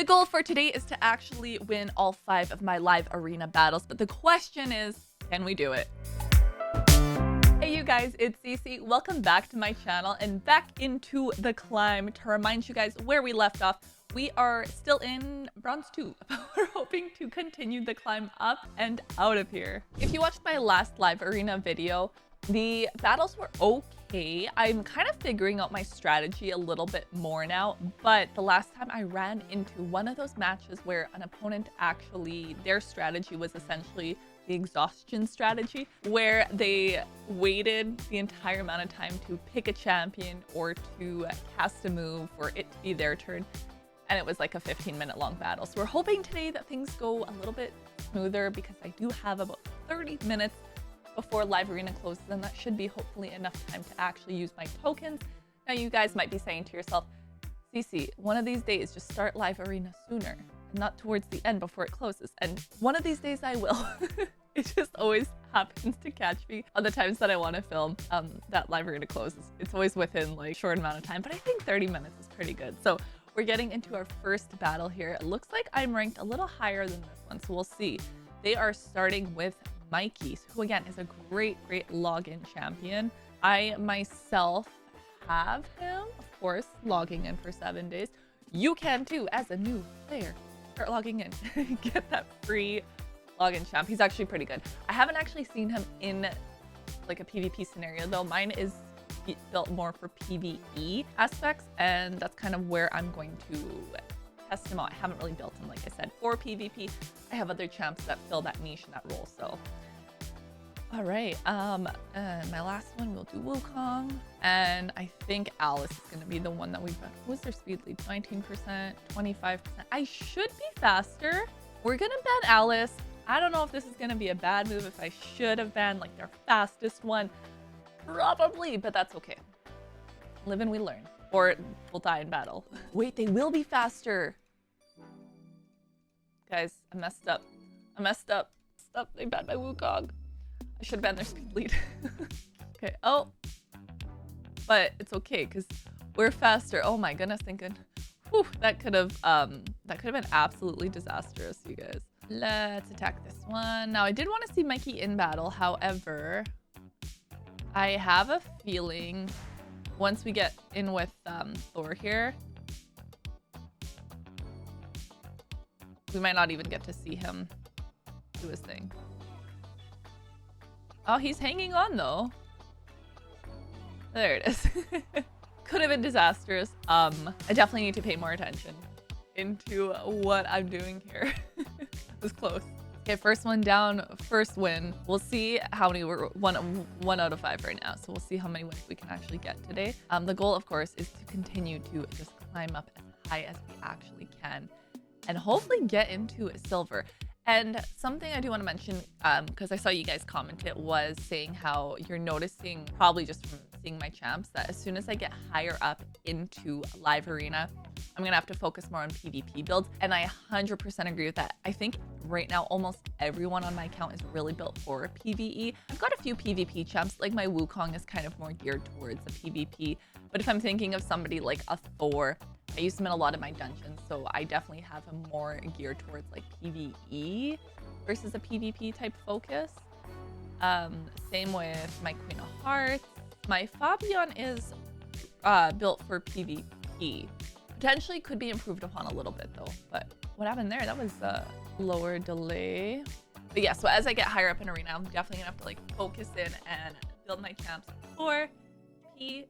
The goal for today is to actually win all 5 of my live arena battles, but the question is, can we do it? Hey you guys, it's Cece. Welcome back to my channel and back into the climb. To remind you guys where we left off, we are still in Bronze 2. We're hoping to continue the climb up and out of here. If you watched my last live arena video, the battles were okay. I'm kind of figuring out my strategy a little bit more now, but the last time I ran into one of those matches where an opponent actually, their strategy was essentially the exhaustion strategy, where they waited the entire amount of time to pick a champion or to cast a move for it to be their turn. And it was like a 15-minute long battle. So we're hoping today that things go a little bit smoother because I do have about 30 minutes before live arena closes, and that should be hopefully enough time to actually use my tokens. Now you guys might be saying to yourself, Cece, one of these days just start live arena sooner and not towards the end before it closes. And one of these days I will. It just always happens to catch me on the times that I want to film that live arena closes. It's always within like short amount of time, but I think 30 minutes is pretty good. So we're getting into our first battle here. It looks like I'm ranked a little higher than this one, so we'll see. They are starting with Mikey, who again is a great login champion. I myself have him, of course, logging in for 7 days. You can too, as a new player. Start logging in, get that free login champ. He's actually pretty good. I haven't actually seen him in like a PvP scenario though. Mine is built more for PvE aspects, and that's kind of where I'm going to test him out. I haven't really built him, like I said, for PvP. I have other champs that fill that niche and that role. So all right, my last one we'll do Wukong, and I think Alice is going to be the one that we've got. What's their speed lead? 19%, 25%. I should be faster. We're gonna ban Alice. I don't know if this is gonna be a bad move, if I should have banned like their fastest one. Probably, but that's okay. Live and we learn. Or we'll die in battle. Wait, they will be faster. Guys, I messed up. I messed up. Stop, they banned my Wukong. I should have banned their speed lead. Okay, oh. But it's okay, because we're faster. Oh my goodness, thinking. Whew, that could have been absolutely disastrous, you guys. Let's attack this one. Now, I did want to see Mikey in battle. However, I have a feeling once we get in with Thor here, we might not even get to see him do his thing. Oh, he's hanging on though. There it is. Could have been disastrous. I definitely need to pay more attention into what I'm doing here. It was close. Okay, first one down, first win. We'll see how many we're one out of 5 right now. So we'll see how many wins we can actually get today. The goal, of course, is to continue to just climb up as high as we actually can and hopefully get into silver. And something I do want to mention, because I saw you guys comment it, was saying how you're noticing, probably just from seeing my champs, that as soon as I get higher up into live arena, I'm going to have to focus more on PvP builds. And I 100% agree with that. I think right now, almost everyone on my account is really built for PvE. I've got a few PvP champs, like my Wukong is kind of more geared towards the PvP. But if I'm thinking of somebody like a Thor, I use him in a lot of my dungeons, so I definitely have him more geared towards like PvE versus a PvP type focus. Same with my Queen of Hearts. My Fabian is built for PvP. Potentially could be improved upon a little bit though, but what happened there? That was a lower delay. But yeah, so as I get higher up in arena, I'm definitely gonna have to like focus in and build my champs for PvP.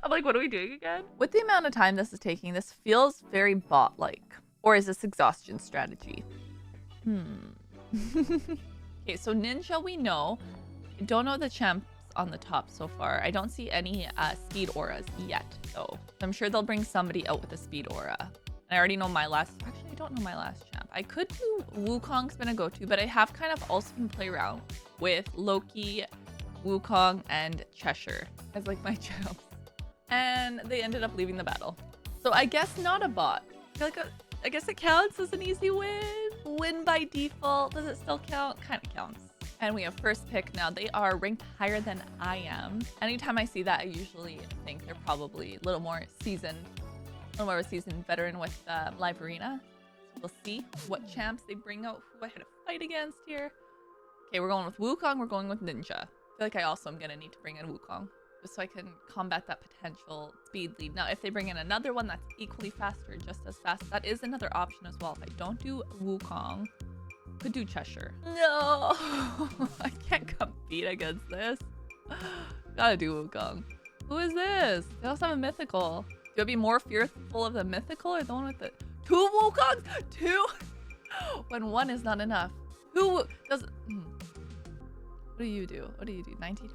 I'm like, what are we doing again? With the amount of time this is taking, this feels very bot-like. Or is this exhaustion strategy? Okay, so Ninja we know. I don't know the champs on the top so far. I don't see any speed auras yet, though. So I'm sure they'll bring somebody out with a speed aura. And I already know my last... Actually, I don't know my last champ. I could do Wukong's been a go-to, but I have kind of also been play around with Loki, Wukong, and Cheshire as like my champs. And they ended up leaving the battle. So I guess not a bot. I feel like I guess it counts as an easy win. Win by default. Does it still count? Kind of counts. And we have first pick now. They are ranked higher than I am. Anytime I see that, I usually think they're probably a little more seasoned, a little more of a seasoned veteran with Live Arena. So we'll see what champs they bring out, who I had to fight against here. Okay, we're going with Wukong. We're going with Ninja. I feel like I also am going to need to bring in Wukong just so I can combat that potential speed lead. Now, if they bring in another one that's equally fast or just as fast, that is another option as well. If I don't do Wukong, could do Cheshire. No, I can't compete against this. Gotta do Wukong. Who is this? They also have a mythical. Do I be more fearful of the mythical or the one with the 2 Wukongs? 2? When 1 is not enough. Who does... What do you do? What do you do? 19?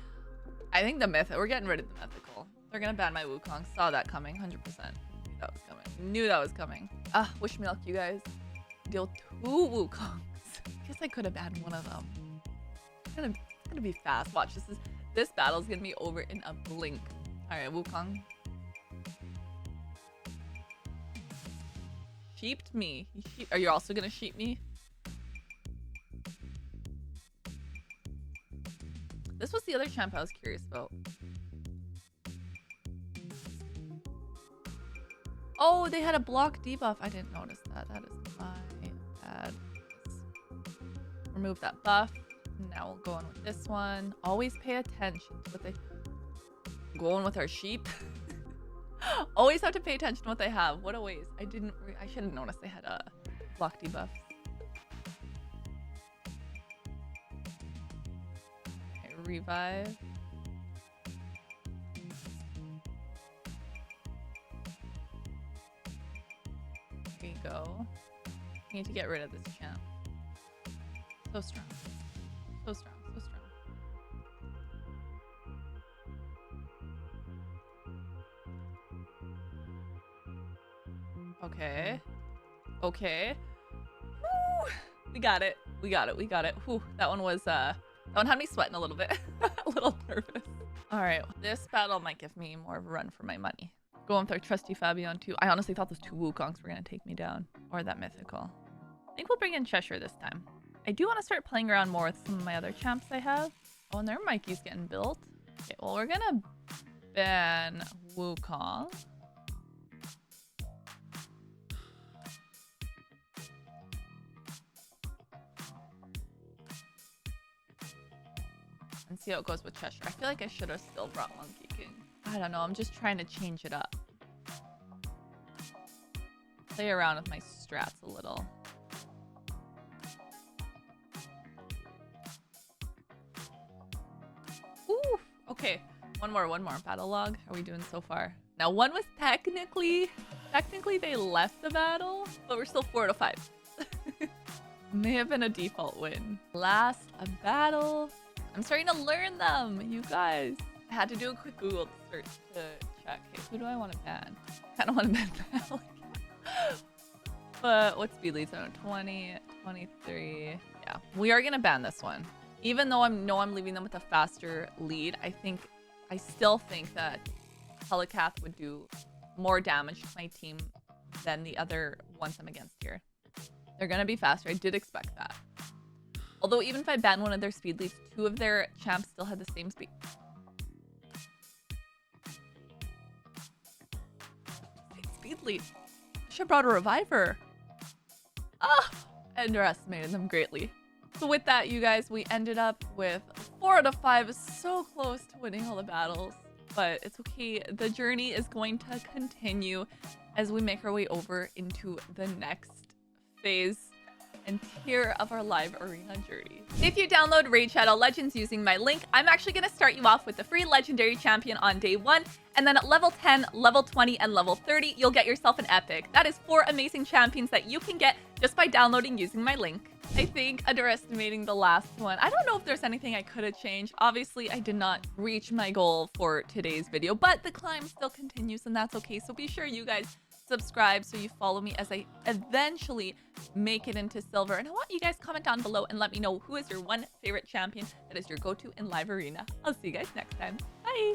I think the mythical. We're getting rid of the mythical. They're gonna ban my Wukong. Saw that coming. 100%. Knew that was coming. Knew that was coming. Wish me luck, you guys. Deal 2 Wukongs. Guess I could have banned one of them. It's gonna be fast. Watch, this battle's gonna be over in a blink. All right, Wukong. Sheeped me. Are you also gonna sheep me? This was the other champ I was curious about. Oh, they had a block debuff. I didn't notice that. That is my bad. Remove that buff. Now we'll go on with this one. Always pay attention to what they... Going with our sheep. Always have to pay attention to what they have. What a waste. I should have noticed they had a block debuff. Okay, revive. There you go. Need to get rid of this champ. So strong. So strong. So strong. Okay. Okay. Woo! We got it. We got it. We got it. Whew. That one was, that one had me sweating a little bit. A little nervous. All right. This battle might give me more of a run for my money. Going with our trusty Fabian too. I honestly thought those 2 Wukongs were going to take me down. Or that mythical. I think we'll bring in Cheshire this time. I do want to start playing around more with some of my other champs I have. Oh, and their Mikey's getting built. Okay, well, we're going to ban Wukong. And see how it goes with Cheshire. I feel like I should have still brought Monkey King. I don't know. I'm just trying to change it up. Play around with my strats a little. Ooh, okay. One more. Battle log. How are we doing so far? Now, one was technically they left the battle, but we're still 4 out of 5. May have been a default win. Last a battle. I'm starting to learn them, you guys. I had to do a quick Google search to check. Hey, who do I want to ban? I don't want to ban Val. But what speed leads? I don't know, 20, 23. Yeah, we are gonna ban this one. Even though I'm leaving them with a faster lead, I still think that Telecath would do more damage to my team than the other ones I'm against here. They're gonna be faster. I did expect that. Although even if I ban one of their speed leads, 2 of their champs still had the same speed. Speed lead. I should have brought a reviver. Ah, underestimated them greatly. So with that, you guys, we ended up with 4 out of 5. So close to winning all the battles. But it's okay. The journey is going to continue as we make our way over into the next phase and tier of our live arena journey. If you download Raid Shadow Legends using my link, I'm actually going to start you off with the free legendary champion on day 1, and then at level 10, level 20, and level 30, you'll get yourself an epic. That is 4 amazing champions that you can get just by downloading using my link. I think underestimating the last one. I don't know if there's anything I could have changed. Obviously, I did not reach my goal for today's video, but the climb still continues, and that's okay. So be sure you guys subscribe so you follow me as I eventually make it into silver. And I want you guys comment down below and let me know who is your one favorite champion that is your go-to in live arena. I'll see you guys next time. Bye!